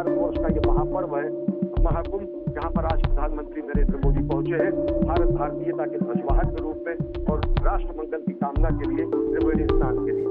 भारतवर्ष का ये महापर्व है महाकुंभ, जहां पर आज प्रधानमंत्री नरेंद्र मोदी पहुंचे हैं भारत भारतीयता के ध्वजवाहक के रूप में और राष्ट्र मंगल की कामना के लिए त्रिवेणी स्नान के लिए।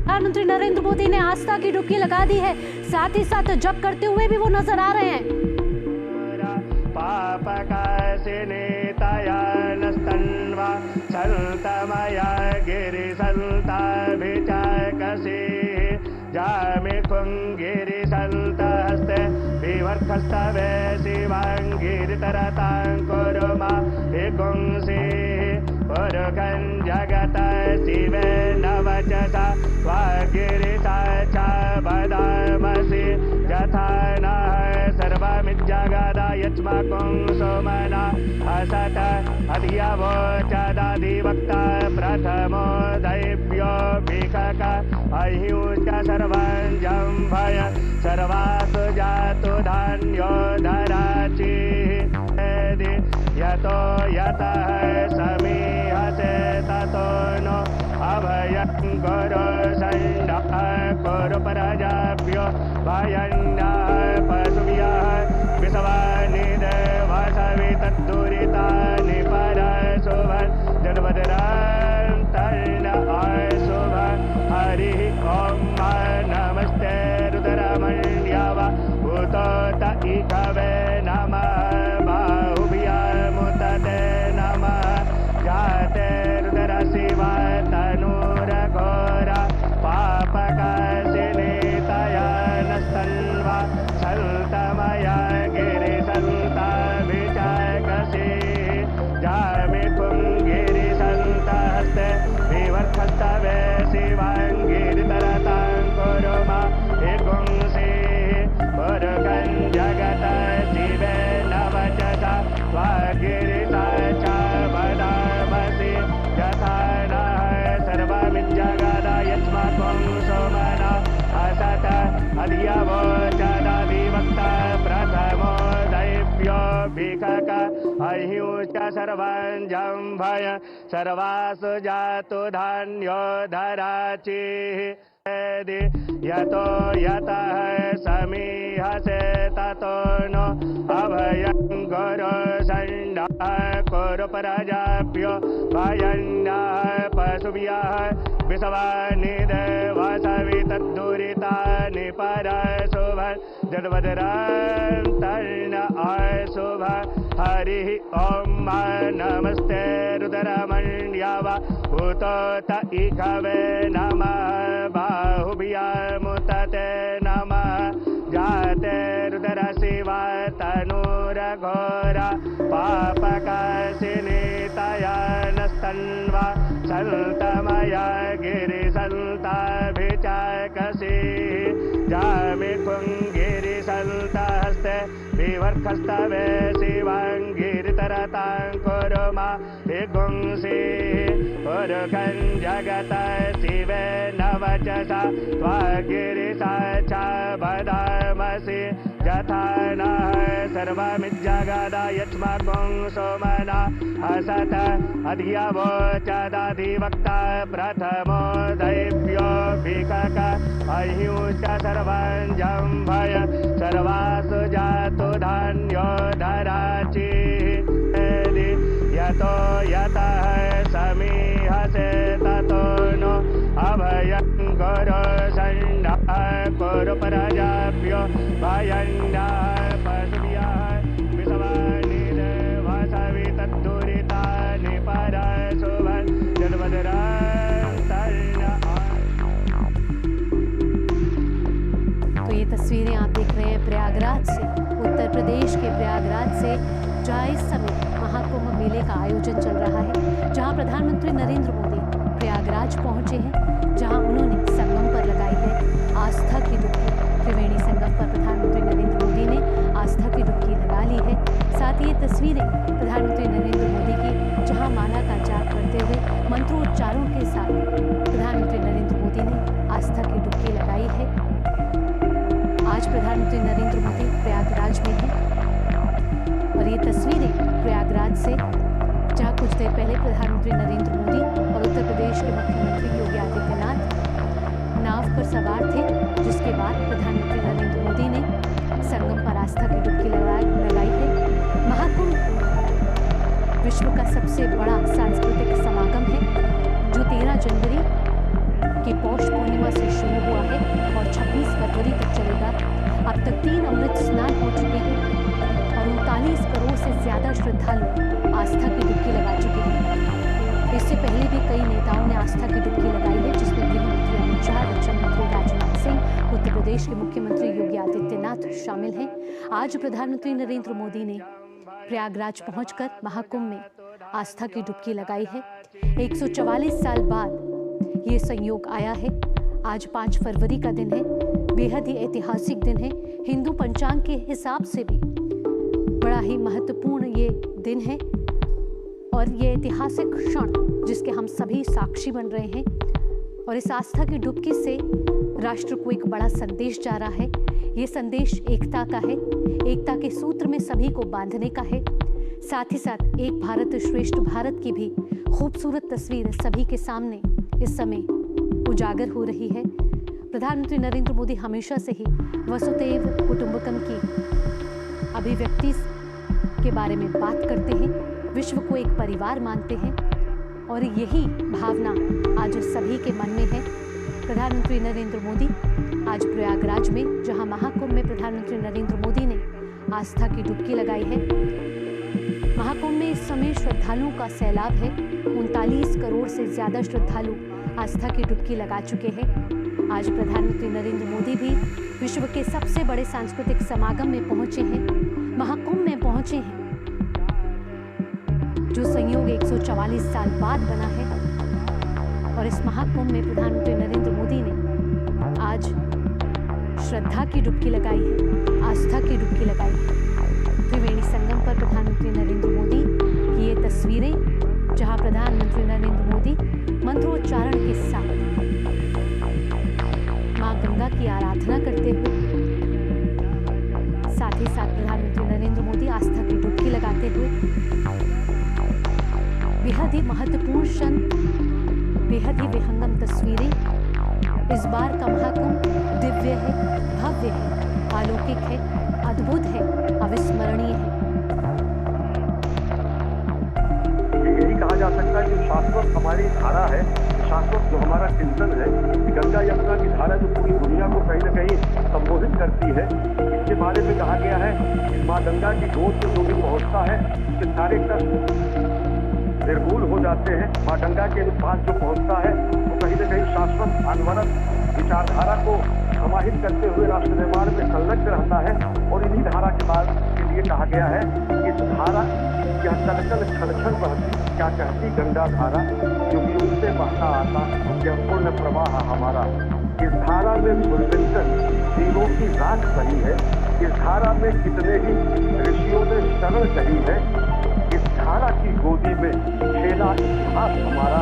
प्रधानमंत्री नरेंद्र मोदी ने आस्था की डुबकी लगा दी है, साथ ही साथ जप करते हुए भी वो नजर आ रहे हैं। जगत शिवे नवचसा स्वागिरिसा च बदामसि यथा नः सर्वमिज्जगदा यच्मकुं सोमना असत अधियवोचदादिवक्ता प्रथमो दैव्यो भिषक अह्युश्च सर्वं जम्भय सर्वासु जातु धान्यो धराचिः यतो यतः समीहसे ततो नो अभयं गुरु सण्डः कुरु प्रजाभ्यो भयन्नः पशुभ्यः विश्वानि देवसवितद्दुरितानि परशुभन् जन्मदरां तर्ण अशुभन् हरिः ॐ नमस्ते रुद्रमण्यव भूतोत इकवे नमः अह्युश्च सर्वं जम्भय सर्वासु जातु धान्यो धराचिः यतो यतः समीहसे ततो नो अभयं गुरु सण्डः कुरु प्रजाभ्यो भयन्नः पशुभ्यः विश्वानि देवसवितद्दुरितानि परशुभन् जन्मदरां तर्ण अशुभन् हरिः ॐ नमस्ते रुद्रमण्यव भूतोत इकवे नमः बाहुभ्यामुतते नमः जाते रुद्रशिवा तनूरघोरा पापकाशिनीतया नस्तन्वा सन्तमया गिरिसन्ताभिचाकसी जामि कुङ्गिरिसन्तहस्ते विवर्खस्तवे शिवाङ्गिरितरतां कुरुमा विगुंसि पुरुखं जगत शिवे नवचसा स्वागिरिसा च बदामसि यथा नः सर्वमिज्जगदा यच्मकुं सोमना असत अधियवोचदादिवक्ता प्रथमो दैव्यो भिषक अह्युश्च सर्वं जम्भय सर्वासु जातु धान्यो धराचिः यतो यतः समीहसे ततो नो अभयं गुरु सण्डः कुरु प्रजाभ्यो भयन्नः पशुभ्यः विश्वानि देवसवितद्दुरितानि परशुभन् जन्मदरां तर्ण। तो ये तस्वीरें आप देख रहे हैं प्रयागराज से, उत्तर प्रदेश प्रदेश के प्रयागराज से, जहां इस समय महाकुंभ मेले का आयोजन चल रहा है, जहां प्रधानमंत्री नरेंद्र मोदी प्रयागराज पहुंचे हैं, जहां उन्होंने संगम पर लगाई है आस्था की डुबकी। त्रिवेणी संगम पर प्रधानमंत्री नरेंद्र मोदी ने आस्था की डुबकी लगा ली है। साथ ही ये तस्वीरें प्रधानमंत्री नरेंद्र मोदी की, जहां माला का जाप करते हुए मंत्रोच्चारों के साथ प्रधानमंत्री नरेंद्र मोदी ने आस्था की डुबकी लगाई है। आज प्रधानमंत्री नरेंद्र मोदी प्रयागराज में हैं और ये तस्वीरें प्रयागराज से, जहां कुछ देर पहले प्रधानमंत्री नरेंद्र मोदी और उत्तर प्रदेश के मुख्यमंत्री योगी आदित्यनाथ नाव पर सवार थे, जिसके बाद प्रधानमंत्री नरेंद्र मोदी ने संगम पर आस्था की डुबकी लगाई है। महाकुंभ विश्व का सबसे बड़ा सांस्कृतिक समागम है, जो 13 जनवरी की पौष पूर्णिमा से शुरू हुआ है और 26 फरवरी तक चलेगा। अब तक 3 अमृत स्नान हो चुके हैं और 39 करोड़ से ज्यादा श्रद्धालु आस्था की डुबकी लगा चुके हैं। इससे पहले भी कई नेताओं ने आस्था की डुबकी लगाई है, जिसमें गृह मंत्री अमित शाह, रक्षा मंत्री राजनाथ सिंह, उत्तर प्रदेश के मुख्यमंत्री योगी आदित्यनाथ शामिल हैं। आज प्रधानमंत्री नरेंद्र मोदी ने प्रयागराज पहुंचकर महाकुंभ में आस्था की डुबकी लगाई है। 144 साल बाद ये संयोग आया है। आज 5 फरवरी का दिन है, बेहद ही ऐतिहासिक दिन है। हिंदू पंचांग के हिसाब से भी बड़ा ही महत्वपूर्ण ये दिन है और ये ऐतिहासिक क्षण जिसके हम सभी साक्षी बन रहे हैं। और इस आस्था की डुबकी से राष्ट्र को एक बड़ा संदेश जा रहा है। ये संदेश एकता का है, एकता के सूत्र में सभी को बांधने का है। साथ ही साथ एक भारत श्रेष्ठ भारत की भी खूबसूरत तस्वीर सभी के सामने इस समय उजागर हो रही है। प्रधानमंत्री नरेंद्र मोदी हमेशा से ही वसुधैव कुटुंबकम की अभिव्यक्ति के बारे में बात करते हैं, विश्व को एक परिवार मानते हैं और यही भावना आज सभी के मन में है। प्रधानमंत्री नरेंद्र मोदी आज प्रयागराज में, जहां महाकुंभ में प्रधानमंत्री नरेंद्र मोदी ने आस्था की डुबकी लगाई है। महाकुंभ में इस समय श्रद्धालुओं का सैलाब है। 39 करोड़ से ज्यादा श्रद्धालु आस्था की डुबकी लगा चुके हैं। आज प्रधानमंत्री नरेंद्र मोदी भी विश्व के सबसे बड़े सांस्कृतिक समागम में पहुंचे हैं, महाकुंभ में पहुंचे हैं, जो संयोग 144 साल बाद बना है। और इस महाकुंभ में प्रधानमंत्री नरेंद्र मोदी ने आज श्रद्धा की डुबकी लगाई है, आस्था की डुबकी लगाई है। त्रिवेणी संगम पर प्रधानमंत्री नरेंद्र मोदी की ये तस्वीरें, जहां प्रधानमंत्री नरेंद्र मोदी मंत्रोच्चारण के साथ मां गंगा की आराधना करते हुए, साथ ही साथ प्रधानमंत्री नरेंद्र मोदी आस्था की डुबकी लगाते हुए, बेहद ही महत्वपूर्ण क्षण, बेहद ही विहंगम तस्वीरें। इस बार का महाकुंभ दिव्य है, भव्य है, अलौकिक है, अद्भुत है, अविस्मरणीय है। यही कहा जा सकता है कि शाश्वत हमारी धारा है, शाश्वत जो हमारा चिंतन है, गंगा यमुना की धारा जो पूरी दुनिया को कहीं न कहीं संबोधित करती है। इसके बारे में कहा गया है कि माँ गंगा की गोद से जो भी पहुंचता है उसके सारे कष्ट निर्मूल हो जाते हैं। माँ गंगा के पास जो पहुंचता है वो कहीं न कहीं शाश्वत अनवरत विचारधारा को समाहित करते हुए राष्ट्र निर्माण में संलग्न रहता है। और इन्हीं धारा के बाद के लिए कहा गया है कि इस धारा यह चलचल छल छल बहती क्या कहती गंगा धारा, जो कि उनसे बहता आता यह पूर्ण प्रवाह हमारा। इस धारा में गुलबिंदन तीरों की राख बही है, इस धारा में कितने ही ऋषियों ने शरण कही है। इस धारा की गोदी में खेला इतिहास हमारा,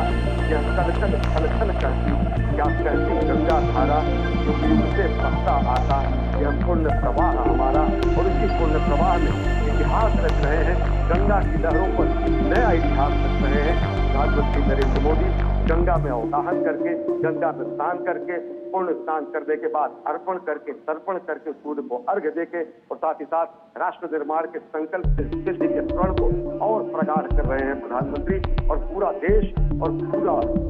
यह चलचल छल छल कहती क्या कहती गंगा धारा, जो कि उनसे बहता आता यह पूर्ण प्रवाह हमारा। और इसी पूर्ण प्रवाह में इतिहास रच रहे हैं, गंगा की लहरों पर नया इतिहास रच रहे हैं प्रधानमंत्री नरेंद्र मोदी। गंगा में अवगाहन करके, गंगा में स्नान करके, पूर्ण स्नान करने के बाद अर्पण करके, तर्पण करके सूर्य को अर्घ्य देके और साथ ही साथ राष्ट्र निर्माण के संकल्प से सिद्धि के प्रण को और प्रगाढ़ कर रहे हैं प्रधानमंत्री। और पूरा देश और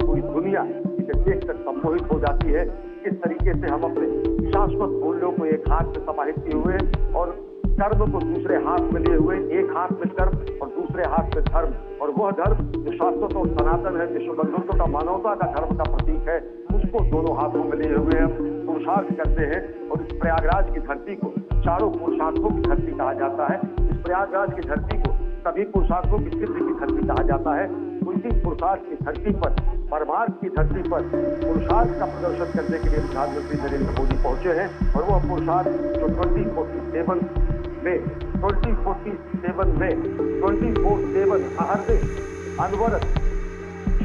पूरी दुनिया इसे देखकर सम्मोहित हो जाती है। किस तरीके से हम अपने शाश्वत मूल्यों को एक हाथ में समाहित किए हुए और कर्म को दूसरे हाथ में लिए हुए, एक हाथ में कर्म और दूसरे हाथ में धर्म, और वह धर्म जो शाश्वत और सनातन है, विश्व बंधुत्व का, मानवता का धर्म का प्रतीक है, उसको दोनों हाथों में लिए हुए हम पुरुषार्थ करते हैं। और इस प्रयागराज की धरती को चारों पुरुषार्थों की धरती कहा जाता है। इस प्रयागराज की धरती को सभी पुरुषार्थों की सिद्धि की धरती कहा जाता है। उसी पुरुषार्थ की धरती पर, परमार्थ की धरती पर पुरुषार्थ का प्रदर्शन करने के लिए प्रधानमंत्री नरेंद्र मोदी पहुंचे हैं। और वह पुरुषार्थ जो 24/7 अहर्निश अनवरत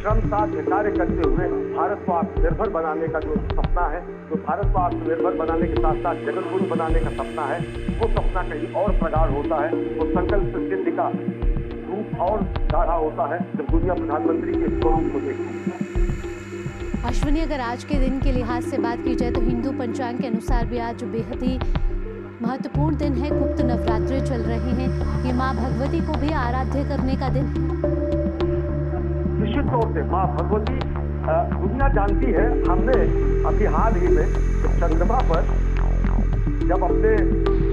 श्रम साध्य कार्य करते हुए भारत को आत्मनिर्भर बनाने का जो सपना है, जो भारत को आत्मनिर्भर बनाने के साथ साथ जगत गुरु बनाने का सपना है, वो सपना कहीं और प्रगाढ़ होता है। वो संकल्प सिद्धि का रूप और गाढ़ा होता है जब दुनिया प्रधानमंत्री के स्वरूप को देखती है। अश्विनी, अगर आज के दिन के लिहाज से बात की जाए तो हिंदू पंचांग के अनुसार भी आज बेहद ही महत्वपूर्ण दिन है। गुप्त नवरात्रे चल रहे हैं। ये माँ भगवती को भी आराध्य करने का दिन है। निश्चित तौर से माँ भगवती दुनिया जानती है। हमने अभी हाल ही में चंद्रमा पर जब अपने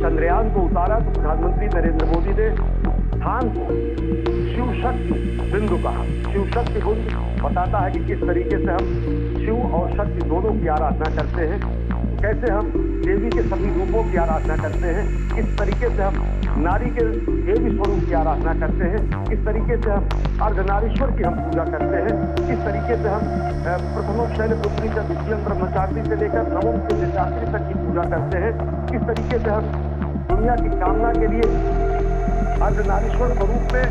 चंद्रयान को उतारा तो प्रधानमंत्री नरेंद्र मोदी ने स्थान को शिव शक्ति बिंदु कहा। शिव शक्ति बिंदु बताता है कि किस तरीके से हम शिव और शक्ति दोनों की आराधना करते हैं, कैसे हम देवी के सभी रूपों की आराधना करते हैं, किस तरीके से हम नारी के देवी स्वरूप की आराधना करते हैं, किस तरीके से हम अर्धनारीश्वर की हम पूजा करते हैं, किस तरीके से हम प्रथमों शैलपुत्री से द्वितीयम ब्रह्मचात्री से लेकर नवम से निशात्री तक की पूजा करते हैं, किस तरीके से हम दुनिया की कामना के लिए अर्धनारीश्वर स्वरूप में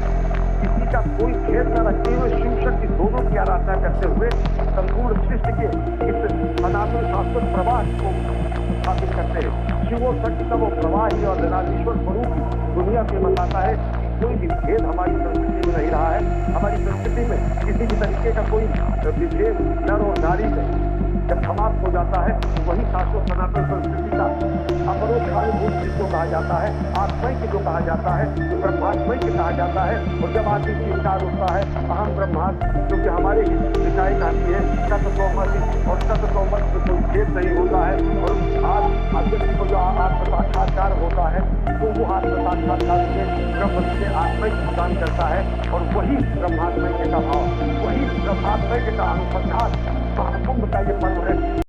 किसी का कोई खेद न रखते हुए शिव शक्ति दोनों की आराधना करते हुए संपूर्ण सृष्टि के इस सनातन शास्त्र प्रवाह को स्थापित करते हैं। शिव और शक्ति का वो प्रवाह ही और अर्धनारीश्वर स्वरूप दुनिया में बताता है कि कोई भी भेद हमारी संस्कृति में नहीं रहा है। हमारी संस्कृति में किसी भी तरीके का कोई विभेद नर और नारी से जब समाप्त हो जाता है तो वही शाश्वत सनातन संस्कृति का अपरोक्षानुभूत जिसको कहा जाता है, आत्मैक्य जो कहा जाता है, जो ब्रह्मात्मैक्य कहा जाता है। और जब आदमी स्वीकार होता है अहम ब्रह्मास्मि, क्योंकि हमारे निकाय कहती है तत्वमसि, और तत्वमसि में कोई भेद नहीं होता है। और आज व्यक्ति को जो आत्म साक्षात्कार होता है तो वो आत्म साक्षात्कार से ब्रह्म से आत्मैक्य प्रदान करता है। और वही ब्रह्मात्मैक्य का भाव, वही ब्रह्मात्मैक्य का अनुसंधान महाकुंभ का ये पर्व है।